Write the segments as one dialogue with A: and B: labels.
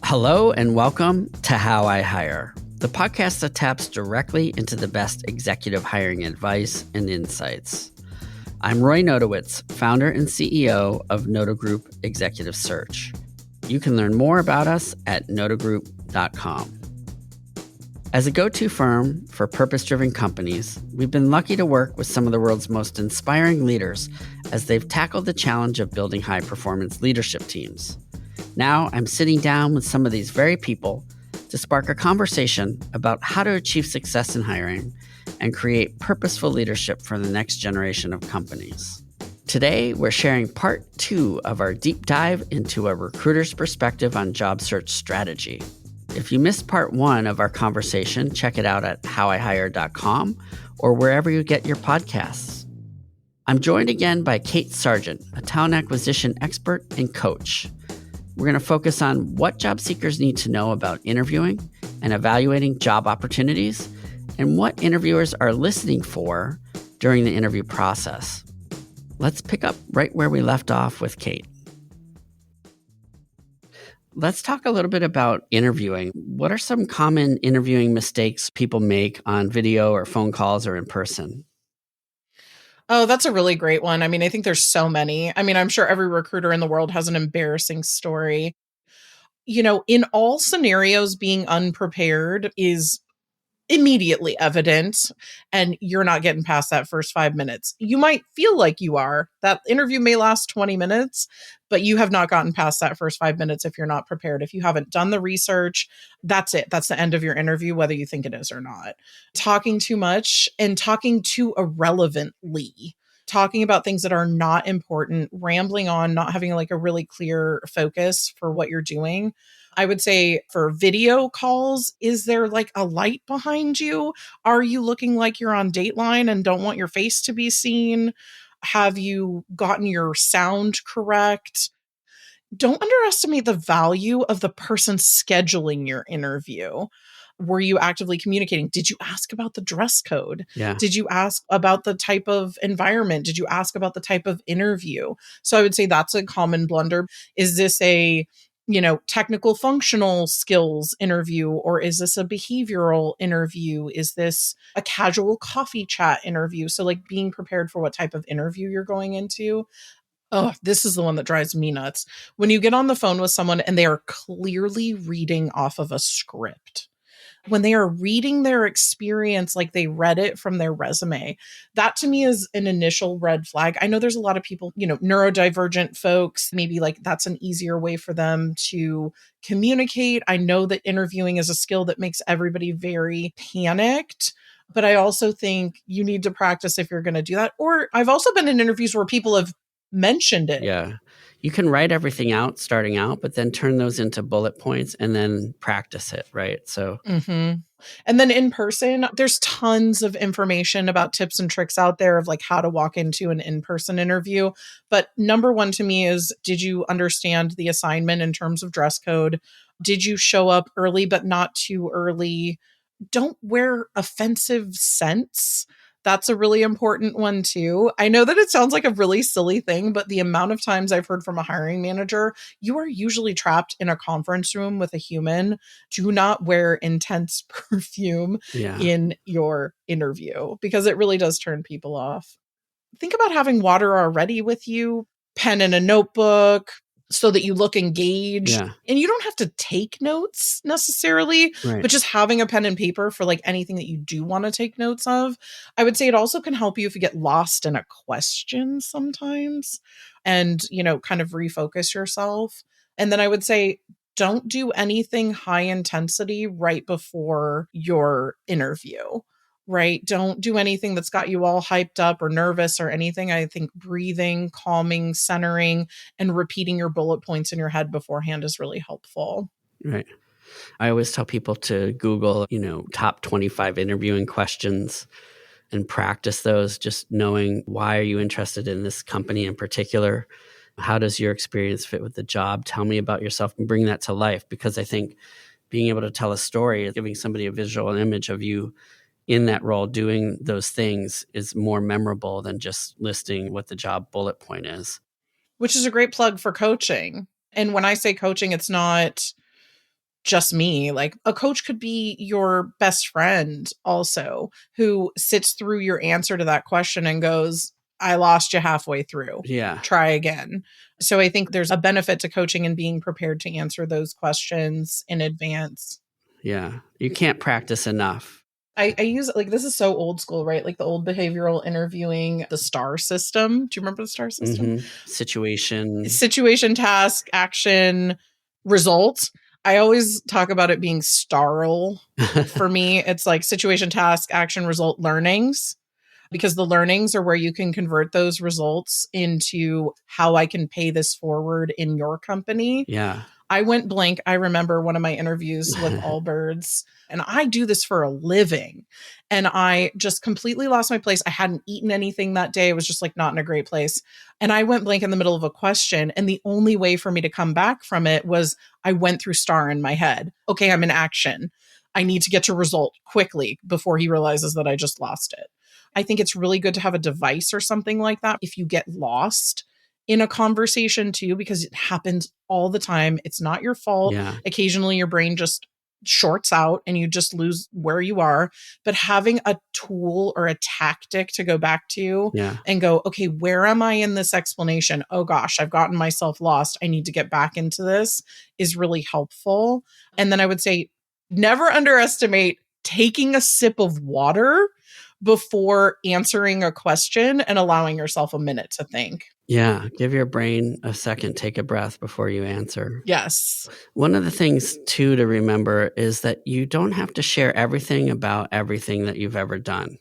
A: Hello and welcome to How I Hire, the podcast that taps directly into the best executive hiring advice and insights. I'm Roy Notowitz, founder and CEO of Noto Group Executive Search. You can learn more about us at notogroup.com. As a go-to firm for purpose-driven companies, we've been lucky to work with some of the world's most inspiring leaders as they've tackled the challenge of building high-performance leadership teams. Now I'm sitting down with some of these very people to spark a conversation about how to achieve success in hiring and create purposeful leadership for the next generation of companies. Today, we're sharing part 2 of our deep dive into a recruiter's perspective on job search strategy. If you missed part 1 of our conversation, check it out at howihire.com or wherever you get your podcasts. I'm joined again by Kate Sargent, a talent acquisition expert and coach. We're going to focus on what job seekers need to know about interviewing and evaluating job opportunities and what interviewers are listening for during the interview process. Let's pick up right where we left off with Kate. Let's talk a little bit about interviewing. What are some common interviewing mistakes people make on video or phone calls or in person?
B: Oh, that's a really great one. I mean, I think there's so many. I mean, I'm sure every recruiter in the world has an embarrassing story. You know, in all scenarios, being unprepared is immediately evident, and you're not getting past that first 5 minutes. You might feel like you are. That interview may last 20 minutes, but you have not gotten past that first 5 minutes if you're not prepared. If you haven't done the research, that's it. That's the end of your interview, whether you think it is or not. Talking too much and talking too irrelevantly. Talking about things that are not important, rambling on, not having like a really clear focus for what you're doing. I would say for video calls, is there like a light behind you? Are you looking like you're on Dateline and don't want your face to be seen? Have you gotten your sound correct? Don't underestimate the value of the person scheduling your interview. Were you actively communicating? Did you ask about the dress code?
A: Yeah.
B: Did you ask about the type of environment? Did you ask about the type of interview? So I would say that's a common blunder. Is this a technical functional skills interview, or is this a behavioral interview? Is this a casual coffee chat interview? So like being prepared for what type of interview you're going into. Oh, this is the one that drives me nuts. When you get on the phone with someone and they are clearly reading off of a script. When they are reading their experience like they read it from their resume, that to me is an initial red flag. I know there's a lot of people, neurodivergent folks, maybe like that's an easier way for them to communicate. I know that interviewing is a skill that makes everybody very panicked. But I also think you need to practice if you're going to do that. Or I've also been in interviews where people have mentioned it.
A: Yeah. You can write everything out starting out, but then turn those into bullet points and then practice it, right? So,
B: And then in person, there's tons of information about tips and tricks out there of like how to walk into an in-person interview. But number one to me is, did you understand the assignment in terms of dress code? Did you show up early, but not too early? Don't wear offensive scents. That's a really important one too. I know that it sounds like a really silly thing, but the amount of times I've heard from a hiring manager, you are usually trapped in a conference room with a human. Do not wear intense perfume in your interview because it really does turn people off. Think about having water already with you, pen and a notebook, so that you look engaged.
A: Yeah.
B: And you don't have to take notes necessarily,
A: Right.
B: but just having a pen and paper for like anything that you do want to take notes of. I would say it also can help you if you get lost in a question sometimes and, kind of refocus yourself. And then I would say, don't do anything high intensity right before your interview. Right? Don't do anything that's got you all hyped up or nervous or anything. I think breathing, calming, centering, and repeating your bullet points in your head beforehand is really helpful.
A: Right. I always tell people to Google, top 25 interviewing questions and practice those, just knowing why are you interested in this company in particular? How does your experience fit with the job? Tell me about yourself and bring that to life, because I think being able to tell a story, giving somebody a visual image of you in that role doing those things is more memorable than just listing what the job bullet point is.
B: Which is a great plug for coaching. And when I say coaching, it's not just me. Like a coach could be your best friend also, who sits through your answer to that question and goes, I lost you halfway through.
A: Yeah.
B: Try again. So I think there's a benefit to coaching and being prepared to answer those questions in advance.
A: Yeah. You can't practice enough.
B: I use like, this is so old school, right? Like the old behavioral interviewing, the STAR system. Do you remember the STAR system?
A: Situation.
B: Situation, task, action, result. I always talk about it being STARL. For me, it's like situation, task, action, result, learnings, because the learnings are where you can convert those results into how I can pay this forward in your company.
A: Yeah.
B: I went blank. I remember one of my interviews with Allbirds, and I do this for a living. And I just completely lost my place. I hadn't eaten anything that day. I was just like not in a great place. And I went blank in the middle of a question. And the only way for me to come back from it was I went through STAR in my head. Okay, I'm in action. I need to get to result quickly before he realizes that I just lost it. I think it's really good to have a device or something like that if you get lost in a conversation too, because it happens all the time. It's not your fault.
A: Yeah.
B: Occasionally your brain just shorts out and you just lose where you are. But having a tool or a tactic to go back to
A: Yeah.
B: and go, okay, where am I in this explanation? Oh gosh, I've gotten myself lost. I need to get back into this is really helpful. And then I would say, never underestimate taking a sip of water before answering a question and allowing yourself a minute to think.
A: Yeah. Give your brain a second, take a breath before you answer.
B: Yes.
A: One of the things, too, to remember is that you don't have to share everything about everything that you've ever done.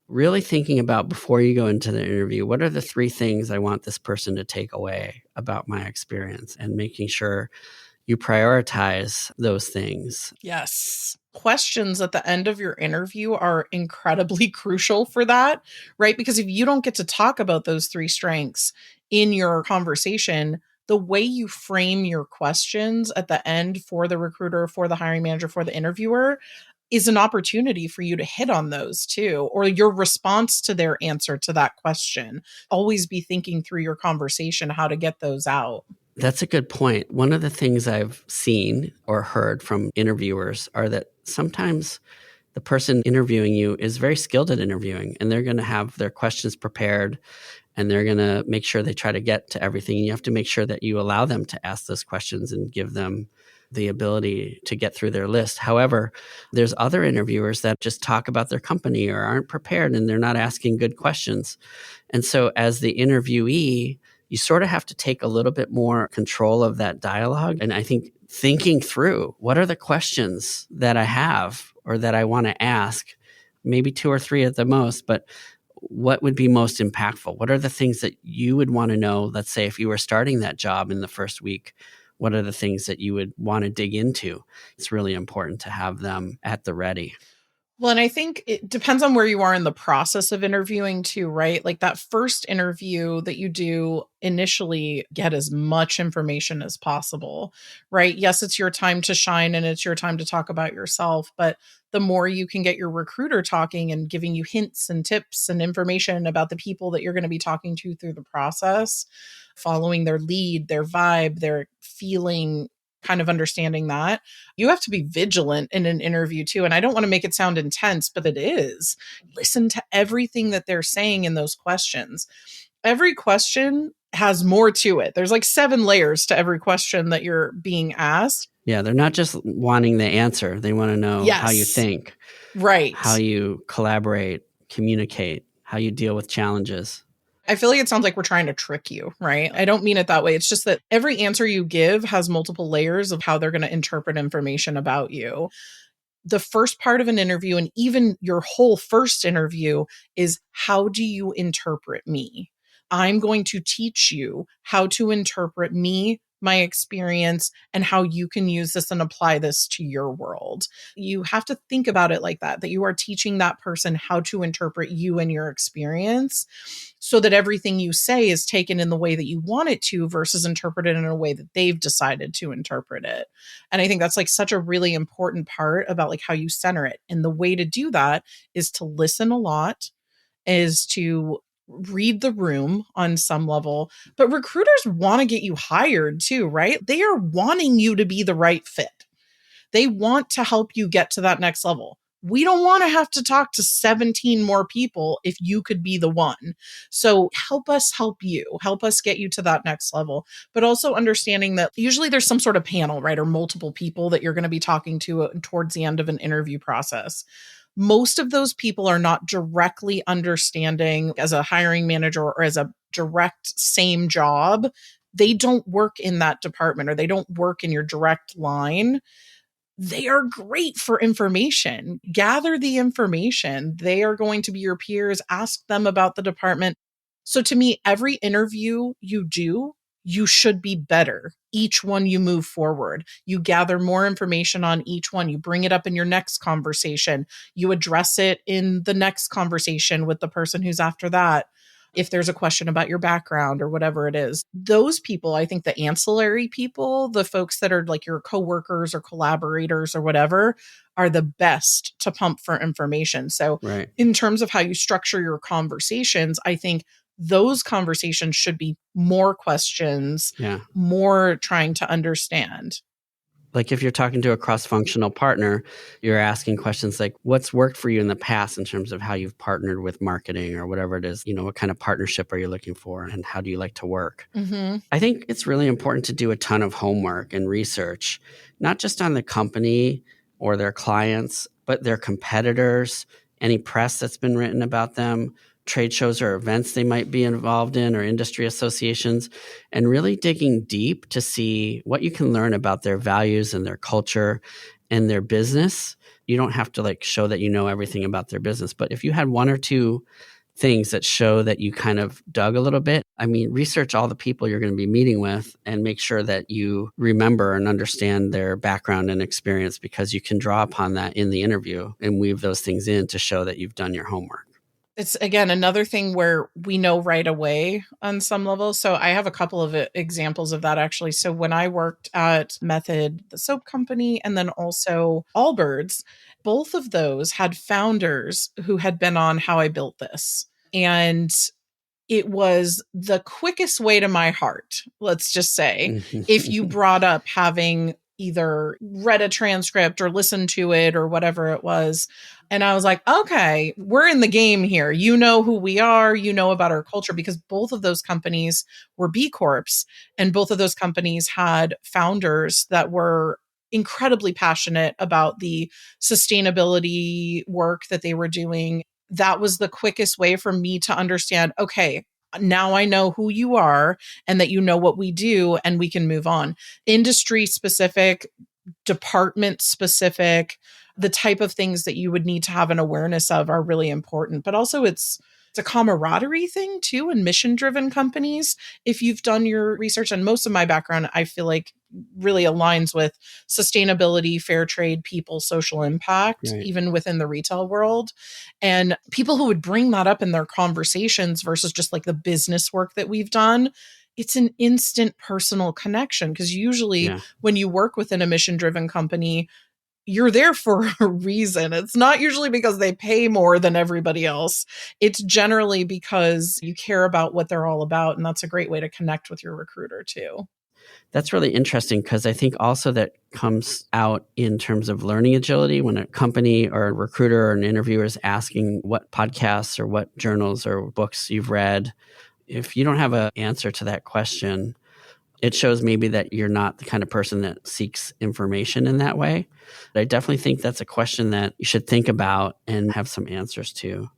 A: Really thinking about before you go into the interview, what are the 3 things I want this person to take away about my experience, and making sure you prioritize those things.
B: Yes. Questions at the end of your interview are incredibly crucial for that, right? Because if you don't get to talk about those 3 strengths in your conversation, the way you frame your questions at the end for the recruiter, for the hiring manager, for the interviewer is an opportunity for you to hit on those too, or your response to their answer to that question. Always be thinking through your conversation how to get those out.
A: That's a good point. One of the things I've seen or heard from interviewers are that sometimes the person interviewing you is very skilled at interviewing, and they're going to have their questions prepared, and they're going to make sure they try to get to everything. And you have to make sure that you allow them to ask those questions and give them the ability to get through their list. However, there's other interviewers that just talk about their company or aren't prepared, and they're not asking good questions. And so as the interviewee, you sort of have to take a little bit more control of that dialogue. And I think thinking through, what are the questions that I have or that I want to ask, maybe 2 or 3 at the most, but what would be most impactful? What are the things that you would want to know? Let's say if you were starting that job in the first week, what are the things that you would want to dig into? It's really important to have them at the ready.
B: Well, and I think it depends on where you are in the process of interviewing too, right? Like that first interview that you do initially, get as much information as possible, right? Yes, it's your time to shine and it's your time to talk about yourself, but the more you can get your recruiter talking and giving you hints and tips and information about the people that you're going to be talking to through the process, following their lead, their vibe, their feeling, kind of understanding that you have to be vigilant in an interview too. And I don't want to make it sound intense, but it is. Listen to everything that they're saying in those questions. Every question has more to it. There's like 7 layers to every question that you're being asked.
A: Yeah, they're not just wanting the answer. They want to know how you
B: Yes.
A: think,
B: Right.
A: how you collaborate, communicate, how you deal with challenges.
B: I feel like it sounds like we're trying to trick you, right? I don't mean it that way. It's just that every answer you give has multiple layers of how they're going to interpret information about you. The first part of an interview, and even your whole first interview, is how do you interpret me? I'm going to teach you how to interpret me, my experience, and how you can use this and apply this to your world. You have to think about it like that you are teaching that person how to interpret you and your experience so that everything you say is taken in the way that you want it to versus interpreted in a way that they've decided to interpret it. And I think that's like such a really important part about like how you center it. And the way to do that is to listen a lot, is to read the room on some level. But recruiters want to get you hired too, right? They are wanting you to be the right fit. They want to help you get to that next level. We don't want to have to talk to 17 more people if you could be the one. So help us help you, help us get you to that next level. But also understanding that usually there's some sort of panel, right? Or multiple people that you're going to be talking to towards the end of an interview process. Most of those people are not directly understanding as a hiring manager or as a direct same job. They don't work in that department or they don't work in your direct line. They are great for information. Gather the information. They are going to be your peers. Ask them about the department. So to me, every interview you do, you should be better. Each one you move forward. You gather more information on each one. You bring it up in your next conversation. You address it in the next conversation with the person who's after that. If there's a question about your background or whatever it is, those people, I think the ancillary people, the folks that are like your coworkers or collaborators or whatever, are the best to pump for information. So
A: Right.
B: in terms of how you structure your conversations, I think those conversations should be more questions,
A: Yeah.
B: more trying to understand.
A: Like if you're talking to a cross-functional partner, you're asking questions like, what's worked for you in the past in terms of how you've partnered with marketing or whatever it is? What kind of partnership are you looking for and how do you like to work?
B: Mm-hmm.
A: I think it's really important to do a ton of homework and research, not just on the company or their clients, but their competitors, any press that's been written about them, trade shows or events they might be involved in, or industry associations, and really digging deep to see what you can learn about their values and their culture and their business. You don't have to show that you know everything about their business, but if you had one or two things that show that you kind of dug a little bit, research all the people you're going to be meeting with and make sure that you remember and understand their background and experience, because you can draw upon that in the interview and weave those things in to show that you've done your homework.
B: It's, again, another thing where we know right away on some level. So I have a couple of examples of that, actually. So when I worked at Method, the soap company, and then also Allbirds, both of those had founders who had been on How I Built This. And it was the quickest way to my heart, let's just say, if you brought up having either read a transcript or listened to it or whatever it was. And I was like, okay, we're in the game here. You know who we are. You know about our culture, because both of those companies were B Corps. And both of those companies had founders that were incredibly passionate about the sustainability work that they were doing. That was the quickest way for me to understand, okay, now I know who you are and that you know what we do and we can move on. Industry specific, department specific, the type of things that you would need to have an awareness of are really important. But also it's a camaraderie thing too in mission driven companies. If you've done your research, and most of my background, I feel like really aligns with sustainability, fair trade, people, social impact,
A: Right.
B: even within the retail world. And people who would bring that up in their conversations versus just like the business work that we've done, it's an instant personal connection. Because usually when you work within a mission driven company, you're there for a reason. It's not usually because they pay more than everybody else. It's generally because you care about what they're all about. And that's a great way to connect with your recruiter too.
A: That's really interesting, because I think also that comes out in terms of learning agility when a company or a recruiter or an interviewer is asking what podcasts or what journals or books you've read. If you don't have an answer to that question, it shows maybe that you're not the kind of person that seeks information in that way. But I definitely think that's a question that you should think about and have some answers to.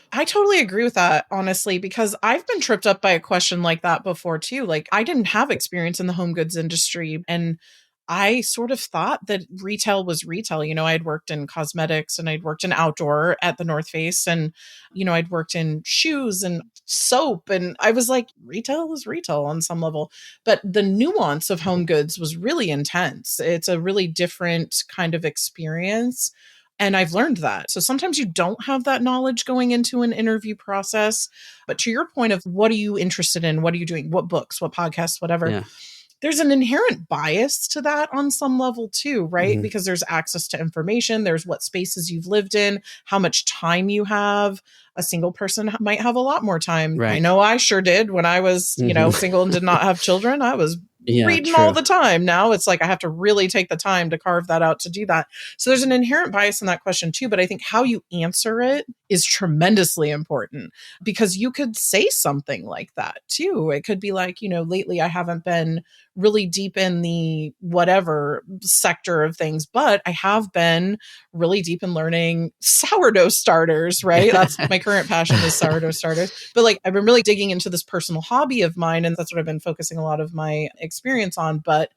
B: I totally agree with that, honestly, because I've been tripped up by a question like that before too. Like, I didn't have experience in the home goods industry, and I sort of thought that retail was retail. I had worked in cosmetics and I'd worked in outdoor at the North Face, and, I'd worked in shoes and soap. And I was like, retail is retail on some level. But the nuance of home goods was really intense. It's a really different kind of experience. And I've learned that. So sometimes you don't have that knowledge going into an interview process. But to your point of what are you interested in? What are you doing? What books, what podcasts, whatever.
A: Yeah.
B: There's an inherent bias to that on some level too, right?
A: Mm-hmm.
B: Because there's access to information. There's what spaces you've lived in, how much time you have. A single person might have a lot more time.
A: Right.
B: I know I sure did when I was, single and did not have children. I was
A: Yeah,
B: reading all
A: true.
B: the time. Now it's like I have to really take the time to carve that out to do that. So there's an inherent bias in that question too, but I think how you answer it is tremendously important, because you could say something like that too. It could be like, lately I haven't been really deep in the whatever sector of things, but I have been really deep in learning sourdough starters, right? That's my current passion, is sourdough starters. But like I've been really digging into this personal hobby of mine, and that's what I've been focusing a lot of my experience on. But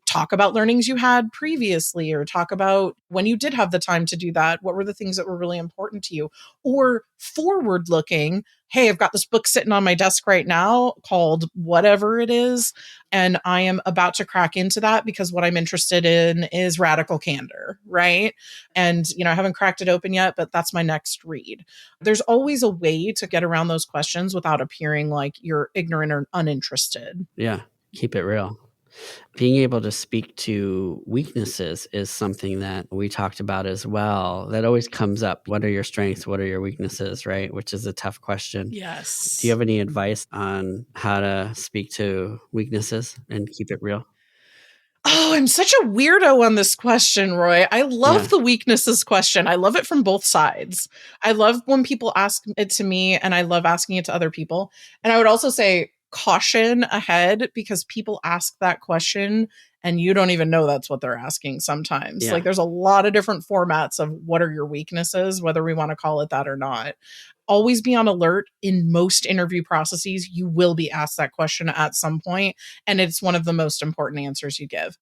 B: talk about learnings you had previously, or talk about when you did have the time to do that. What were the things that were really important to you? Or forward looking, hey, I've got this book sitting on my desk right now called whatever it is, and I am about to crack into that because what I'm interested in is radical candor, right? And, I haven't cracked it open yet, but that's my next read. There's always a way to get around those questions without appearing like you're ignorant or uninterested.
A: Yeah, keep it real. Being able to speak to weaknesses is something that we talked about as well. That always comes up. What are your strengths? What are your weaknesses, right? Which is a tough question.
B: Yes.
A: Do you have any advice on how to speak to weaknesses and keep it real?
B: Oh, I'm such a weirdo on this question, Roy. I love the weaknesses question. I love it from both sides. I love when people ask it to me, and I love asking it to other people. And I would also say caution ahead, because people ask that question and you don't even know that's what they're asking sometimes.
A: Yeah.
B: Like there's a lot of different formats of what are your weaknesses, whether we want to call it that or not. Always be on alert. In most interview processes, you will be asked that question at some point, and it's one of the most important answers you give.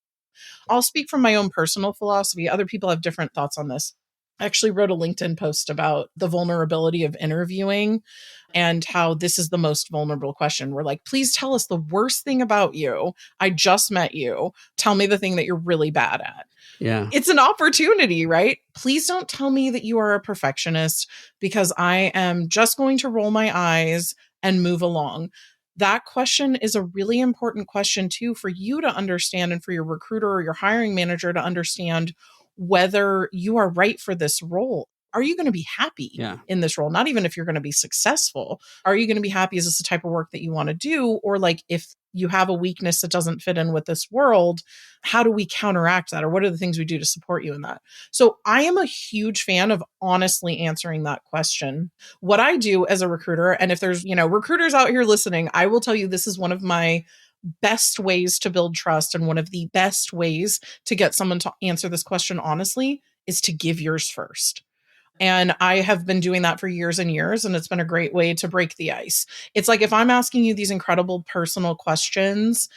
B: I'll speak from my own personal philosophy. Other people have different thoughts on this. I actually wrote a LinkedIn post about the vulnerability of interviewing and how this is the most vulnerable question. We're like, please tell us the worst thing about you. I just met you. Tell me the thing that you're really bad at.
A: Yeah.
B: It's an opportunity, right? Please don't tell me that you are a perfectionist, because I am just going to roll my eyes and move along. That question is a really important question too, for you to understand, and for your recruiter or your hiring manager to understand whether you are right for this role. Are you going to be happy in this role? Not even if you're going to be successful. Are you going to be happy? Is this the type of work that you want to do? Or like, if you have a weakness that doesn't fit in with this world, how do we counteract that? Or what are the things we do to support you in that? So I am a huge fan of honestly answering that question. What I do as a recruiter, and if there's, recruiters out here listening, I will tell you this is one of my best ways to build trust, and one of the best ways to get someone to answer this question honestly is to give yours first. And I have been doing that for years and years, and it's been a great way to break the ice. It's like, if I'm asking you these incredible personal questions,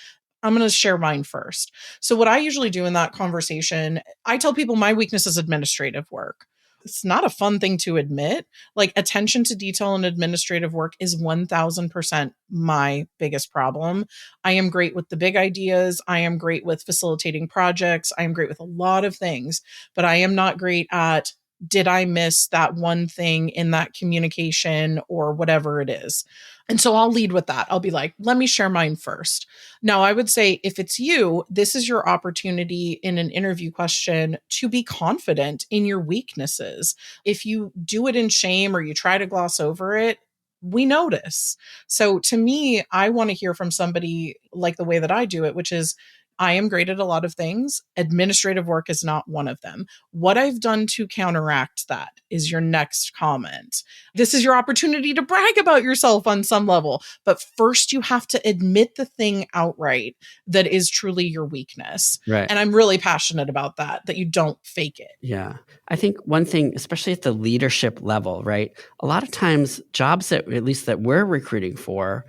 B: I'm going to share mine first. So what I usually do in that conversation, I tell people my weakness is administrative work. It's not a fun thing to admit. Like, attention to detail and administrative work is 1000% my biggest problem. I am great with the big ideas. I am great with facilitating projects. I am great with a lot of things, but I am not great at, did I miss that one thing in that communication or whatever it is? And so I'll lead with that. I'll be like, let me share mine first. Now, I would say if it's you, this is your opportunity in an interview question to be confident in your weaknesses. If you do it in shame or you try to gloss over it, we notice. So to me, I want to hear from somebody like the way that I do it, which is, I am great at a lot of things. Administrative work is not one of them. What I've done to counteract that is your next comment. This is your opportunity to brag about yourself on some level. But first, you have to admit the thing outright that is truly your weakness.
A: Right.
B: And I'm really passionate about that you don't fake it.
A: Yeah. I think one thing, especially at the leadership level, right? A lot of times jobs that, at least that we're recruiting for,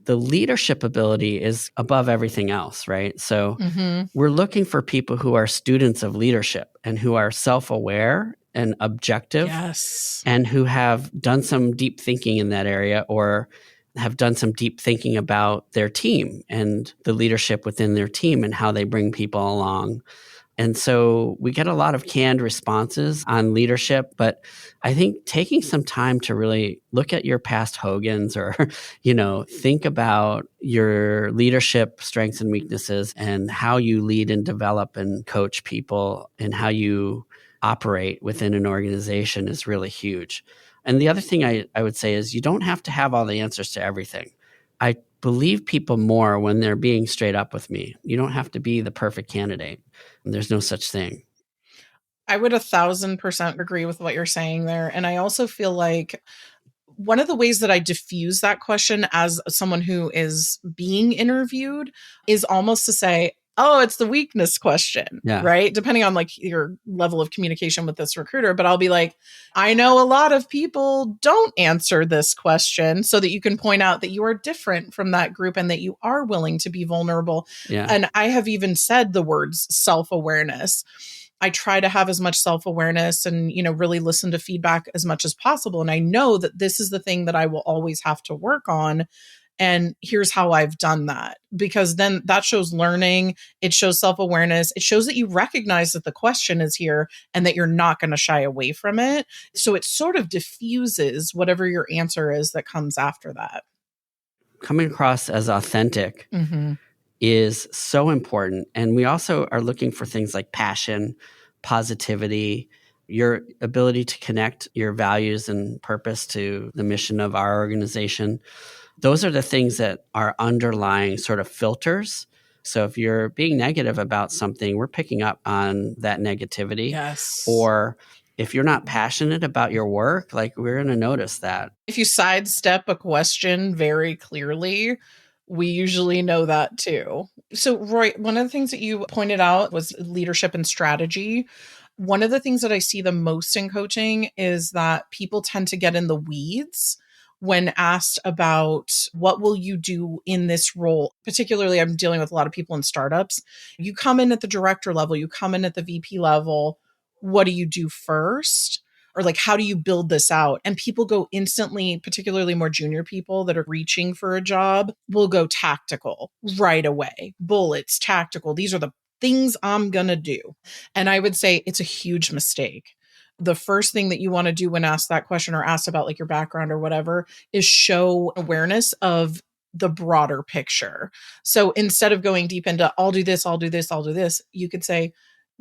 A: the leadership ability is above everything else, right? So we're looking for people who are students of leadership and who are self-aware and objective, and who have done some deep thinking in that area, or have done some deep thinking about their team and the leadership within their team and how they bring people along. And so we get a lot of canned responses on leadership, but I think taking some time to really look at your past Hogans, or, think about your leadership strengths and weaknesses, and how you lead and develop and coach people, and how you operate within an organization is really huge. And the other thing I would say is, you don't have to have all the answers to everything. I believe people more when they're being straight up with me. You don't have to be the perfect candidate. There's no such thing.
B: I would 1,000% agree with what you're saying there. And I also feel like one of the ways that I diffuse that question as someone who is being interviewed is almost to say, oh, it's the weakness question,
A: Yeah.
B: right? Depending on like your level of communication with this recruiter. But I'll be like, I know a lot of people don't answer this question, so that you can point out that you are different from that group and that you are willing to be vulnerable.
A: Yeah.
B: And I have even said the words self-awareness. I try to have as much self-awareness and, really listen to feedback as much as possible. And I know that this is the thing that I will always have to work on. And here's how I've done that, because then that shows learning. It shows self-awareness. It shows that you recognize that the question is here and that you're not going to shy away from it. So it sort of diffuses whatever your answer is that comes after that.
A: Coming across as authentic is so important. And we also are looking for things like passion, positivity, your ability to connect your values and purpose to the mission of our organization. Those are the things that are underlying sort of filters. So if you're being negative about something, we're picking up on that negativity.
B: Yes.
A: Or if you're not passionate about your work, like, we're going to notice that.
B: If you sidestep a question very clearly, we usually know that too. So, Roy, one of the things that you pointed out was leadership and strategy. One of the things that I see the most in coaching is that people tend to get in the weeds when asked about what will you do in this role. Particularly, I'm dealing with a lot of people in startups. You come in at the director level, you come in at the VP level. What do you do first? Or like, how do you build this out? And people go instantly, particularly more junior people that are reaching for a job, will go tactical right away. Bullets, tactical. These are the things I'm going to do. And I would say it's a huge mistake. The first thing that you want to do when asked that question or asked about like your background or whatever is show awareness of the broader picture. So instead of going deep into, I'll do this, I'll do this, I'll do this, you could say,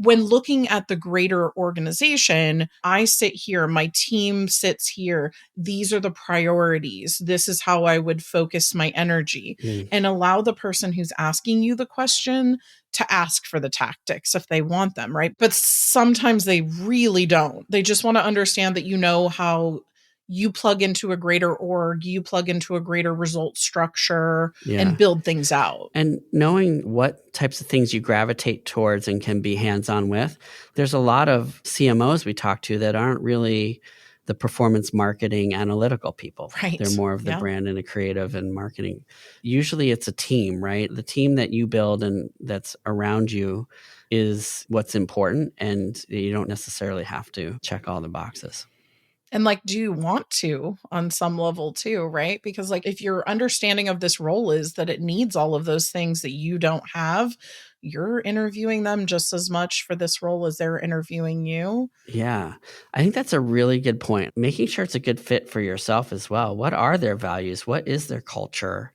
B: when looking at the greater organization, I sit here, my team sits here. These are the priorities. This is how I would focus my energy, and allow the person who's asking you the question to ask for the tactics if they want them, right? But sometimes they really don't. They just want to understand that you know how you plug into a greater org, you plug into a greater result structure and build things out.
A: And knowing what types of things you gravitate towards and can be hands-on with. There's a lot of CMOs we talk to that aren't really the performance marketing analytical people.
B: Right.
A: They're more of the brand and the creative and marketing. Usually it's a team, right? The team that you build and that's around you is what's important, and you don't necessarily have to check all the boxes.
B: And like, do you want to on some level too, right? Because like, if your understanding of this role is that it needs all of those things that you don't have, you're interviewing them just as much for this role as they're interviewing you.
A: Yeah, I think that's a really good point. Making sure it's a good fit for yourself as well. What are their values? What is their culture?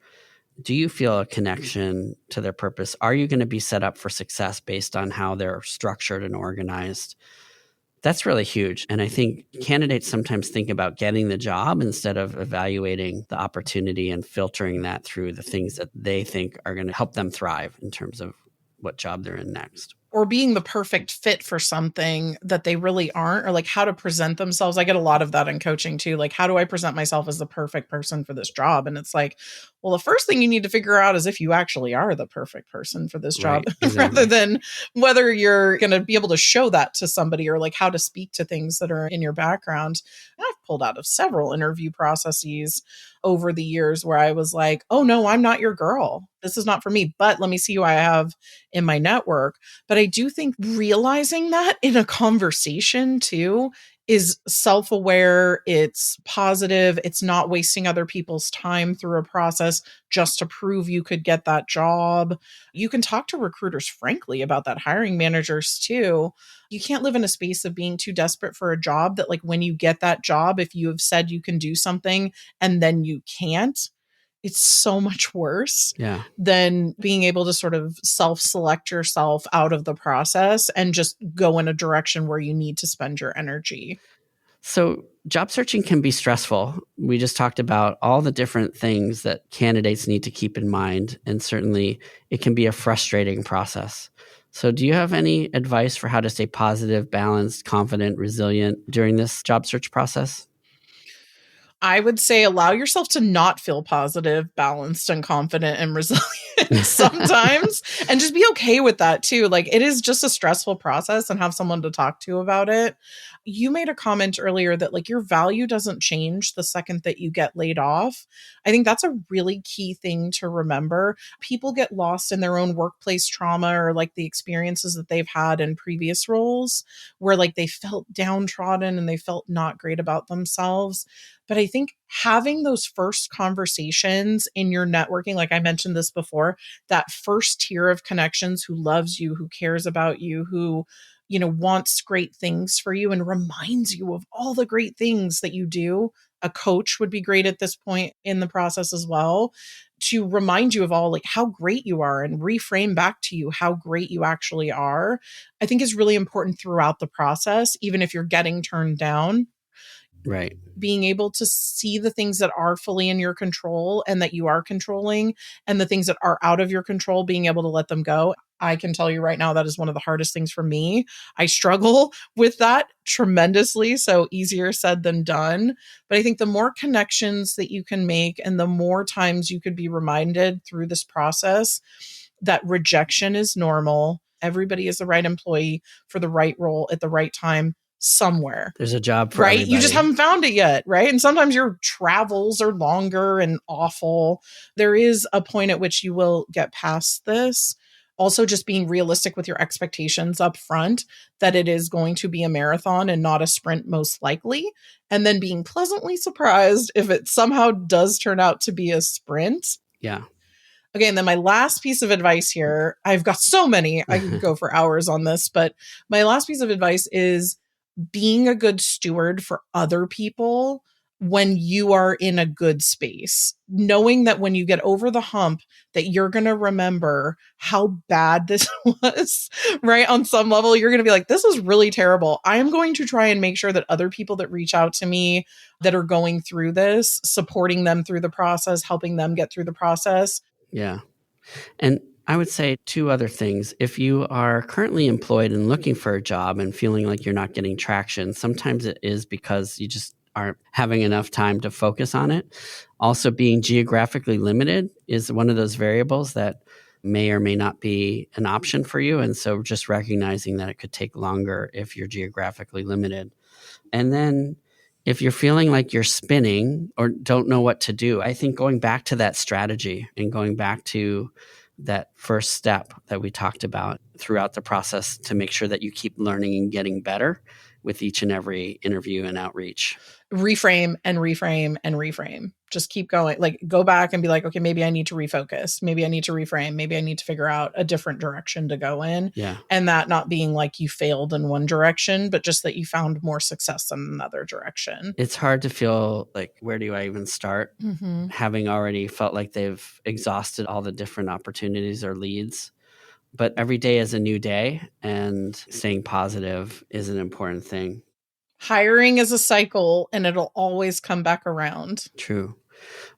A: Do you feel a connection to their purpose? Are you going to be set up for success based on how they're structured and organized? That's really huge. And I think candidates sometimes think about getting the job instead of evaluating the opportunity and filtering that through the things that they think are going to help them thrive in terms of what job they're in next.
B: Or being the perfect fit for something that they really aren't, or like how to present themselves. I get a lot of that in coaching too. Like, how do I present myself as the perfect person for this job? And it's like, well, the first thing you need to figure out is if you actually are the perfect person for this job,
A: Right, exactly.
B: rather than whether you're going to be able to show that to somebody, or like how to speak to things that are in your background. And I've pulled out of several interview processes over the years where I was like, oh no, I'm not your girl. This is not for me, but let me see who I have in my network. But I do think realizing that in a conversation too is self-aware, it's positive, it's not wasting other people's time through a process just to prove you could get that job. You can talk to recruiters frankly about that, hiring managers too. You can't live in a space of being too desperate for a job that like when you get that job, if you have said you can do something and then you can't, it's so much worse than being able to sort of self-select yourself out of the process and just go in a direction where you need to spend your energy.
A: So job searching can be stressful. We just talked about all the different things that candidates need to keep in mind, and certainly it can be a frustrating process. So do you have any advice for how to stay positive, balanced, confident, resilient during this job search process?
B: I would say allow yourself to not feel positive, balanced, and confident and resilient sometimes. And just be okay with that too. Like it is just a stressful process and have someone to talk to about it. You made a comment earlier that like your value doesn't change the second that you get laid off. I think that's a really key thing to remember. People get lost in their own workplace trauma or like the experiences that they've had in previous roles where like they felt downtrodden and they felt not great about themselves. But I think having those first conversations in your networking, like I mentioned this before, that first tier of connections who loves you, who cares about you, who, wants great things for you and reminds you of all the great things that you do. A coach would be great at this point in the process as well to remind you of all like how great you are and reframe back to you how great you actually are. I think is really important throughout the process, even if you're getting turned down,
A: Right.
B: being able to see the things that are fully in your control and that you are controlling, and the things that are out of your control, being able to let them go. I can tell you right now, that is one of the hardest things for me. I struggle with that tremendously. So easier said than done. But I think the more connections that you can make and the more times you could be reminded through this process that rejection is normal. Everybody is the right employee for the right role at the right time somewhere.
A: There's a job for
B: Right? You just
A: everybody.
B: haven't found it yet, right? And sometimes your travels are longer and awful. There is a point at which you will get past this. Also, just being realistic with your expectations up front that it is going to be a marathon and not a sprint, most likely. And then being pleasantly surprised if it somehow does turn out to be a sprint.
A: Yeah.
B: Okay, and then my last piece of advice here, I've got so many, I could go for hours on this, but my last piece of advice is being a good steward for other people when you are in a good space, knowing that when you get over the hump that you're going to remember how bad this was, right? On some level, you're going to be like, this is really terrible. I am going to try and make sure that other people that reach out to me that are going through this, supporting them through the process, helping them get through the process.
A: Yeah. And I would say two other things. If you are currently employed and looking for a job and feeling like you're not getting traction, sometimes it is because you just aren't having enough time to focus on it. Also, being geographically limited is one of those variables that may or may not be an option for you. And so just recognizing that it could take longer if you're geographically limited. And then if you're feeling like you're spinning or don't know what to do, I think going back to that strategy and going back to that first step that we talked about throughout the process to make sure that you keep learning and getting better with each and every interview and outreach.
B: Reframe and reframe and reframe. Just keep going. Like go back and be like, okay, maybe I need to refocus. Maybe I need to reframe. Maybe I need to figure out a different direction to go in.
A: Yeah.
B: And that not being like you failed in one direction, but just that you found more success in another direction.
A: It's hard to feel like, where do I even start?
B: Mm-hmm.
A: Having already felt like they've exhausted all the different opportunities or leads. But every day is a new day, and staying positive is an important thing.
B: Hiring is a cycle and it'll always come back around.
A: True.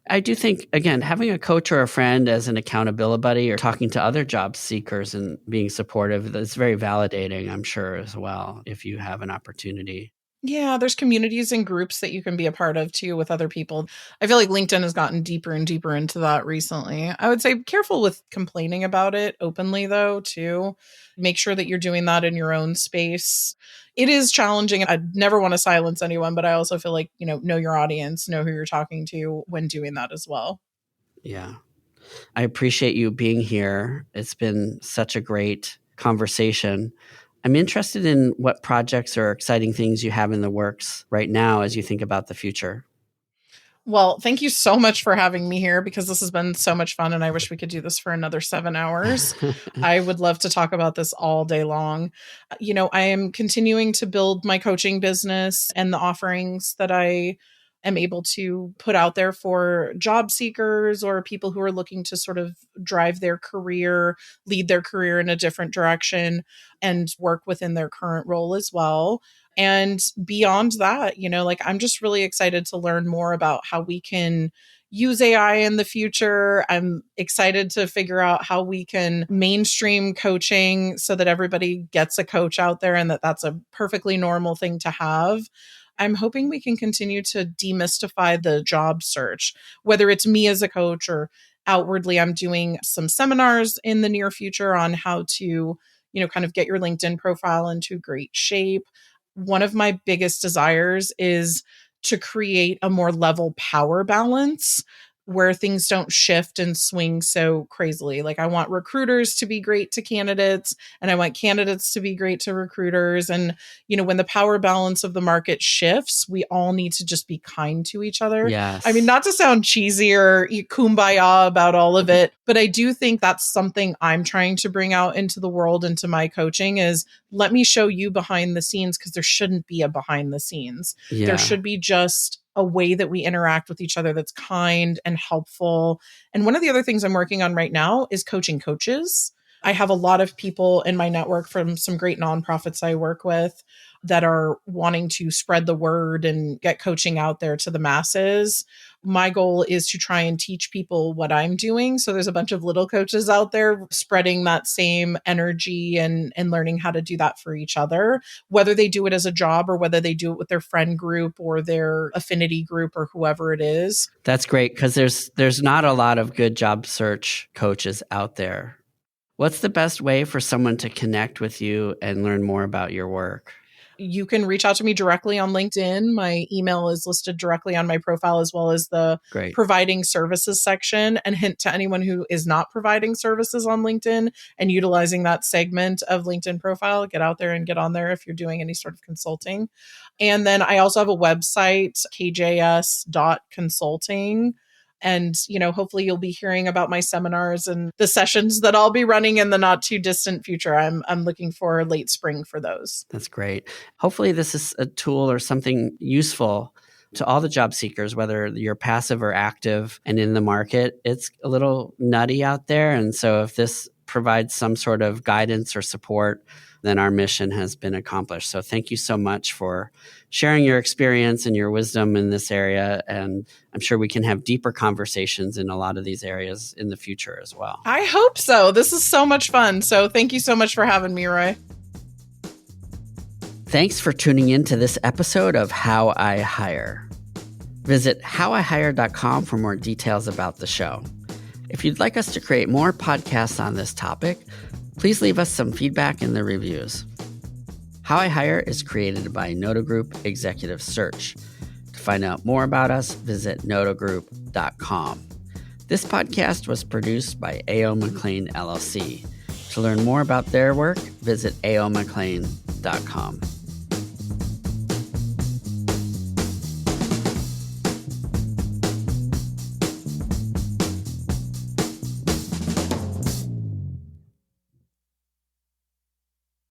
A: I do think, again, having a coach or a friend as an accountability buddy or talking to other job seekers and being supportive is very validating, I'm sure, as well, if you have an opportunity.
B: Yeah, there's communities and groups that you can be a part of too with other people. I feel like LinkedIn has gotten deeper and deeper into that recently. I would say be careful with complaining about it openly, though, too. Make sure that you're doing that in your own space. It is challenging. I'd never want to silence anyone, but I also feel like, know your audience, know who you're talking to when doing that as well.
A: Yeah. I appreciate you being here. It's been such a great conversation. I'm interested in what projects or exciting things you have in the works right now as you think about the future.
B: Well, thank you so much for having me here because this has been so much fun and I wish we could do this for another 7 hours. I would love to talk about this all day long. I am continuing to build my coaching business and the offerings that I am able to put out there for job seekers or people who are looking to sort of drive their career, lead their career in a different direction and work within their current role as well. And beyond that, like I'm just really excited to learn more about how we can use AI in the future. I'm excited to figure out how we can mainstream coaching so that everybody gets a coach out there and that that's a perfectly normal thing to have. I'm hoping we can continue to demystify the job search, whether it's me as a coach or outwardly. I'm doing some seminars in the near future on how to, kind of get your LinkedIn profile into great shape. One of my biggest desires is to create a more level power balance where things don't shift and swing so crazily. Like I want recruiters to be great to candidates and I want candidates to be great to recruiters. And, when the power balance of the market shifts, we all need to just be kind to each other.
A: Yes.
B: I mean, not to sound cheesy or kumbaya about all of it, but I do think that's something I'm trying to bring out into the world, into my coaching is let me show you behind the scenes, because there shouldn't be a behind the scenes.
A: Yeah.
B: There should be just a way that we interact with each other that's kind and helpful. And one of the other things I'm working on right now is coaching coaches. I have a lot of people in my network from some great nonprofits I work with that are wanting to spread the word and get coaching out there to the masses. My goal is to try and teach people what I'm doing. So there's a bunch of little coaches out there spreading that same energy and learning how to do that for each other, whether they do it as a job or whether they do it with their friend group or their affinity group or whoever it is.
A: That's great, because there's not a lot of good job search coaches out there. What's the best way for someone to connect with you and learn more about your work?
B: You can reach out to me directly on LinkedIn. My email is listed directly on my profile, as well as the providing services section. And hint to anyone who is not providing services on LinkedIn and utilizing that segment of LinkedIn profile, get out there and get on there if you're doing any sort of consulting. And then I also have a website, kjs.consulting. And, hopefully you'll be hearing about my seminars and the sessions that I'll be running in the not too distant future. I'm looking for late spring for those.
A: That's great. Hopefully this is a tool or something useful to all the job seekers, whether you're passive or active and in the market. It's a little nutty out there. And so if this provides some sort of guidance or support, then our mission has been accomplished. So thank you so much for sharing your experience and your wisdom in this area. And I'm sure we can have deeper conversations in a lot of these areas in the future as well.
B: I hope so. This is so much fun. So thank you so much for having me, Roy.
A: Thanks for tuning in to this episode of How I Hire. Visit howihire.com for more details about the show. If you'd like us to create more podcasts on this topic, please leave us some feedback in the reviews. How I Hire is created by Noto Group Executive Search. To find out more about us, visit notogroup.com. This podcast was produced by A.O. McLean LLC. To learn more about their work, visit aomclean.com.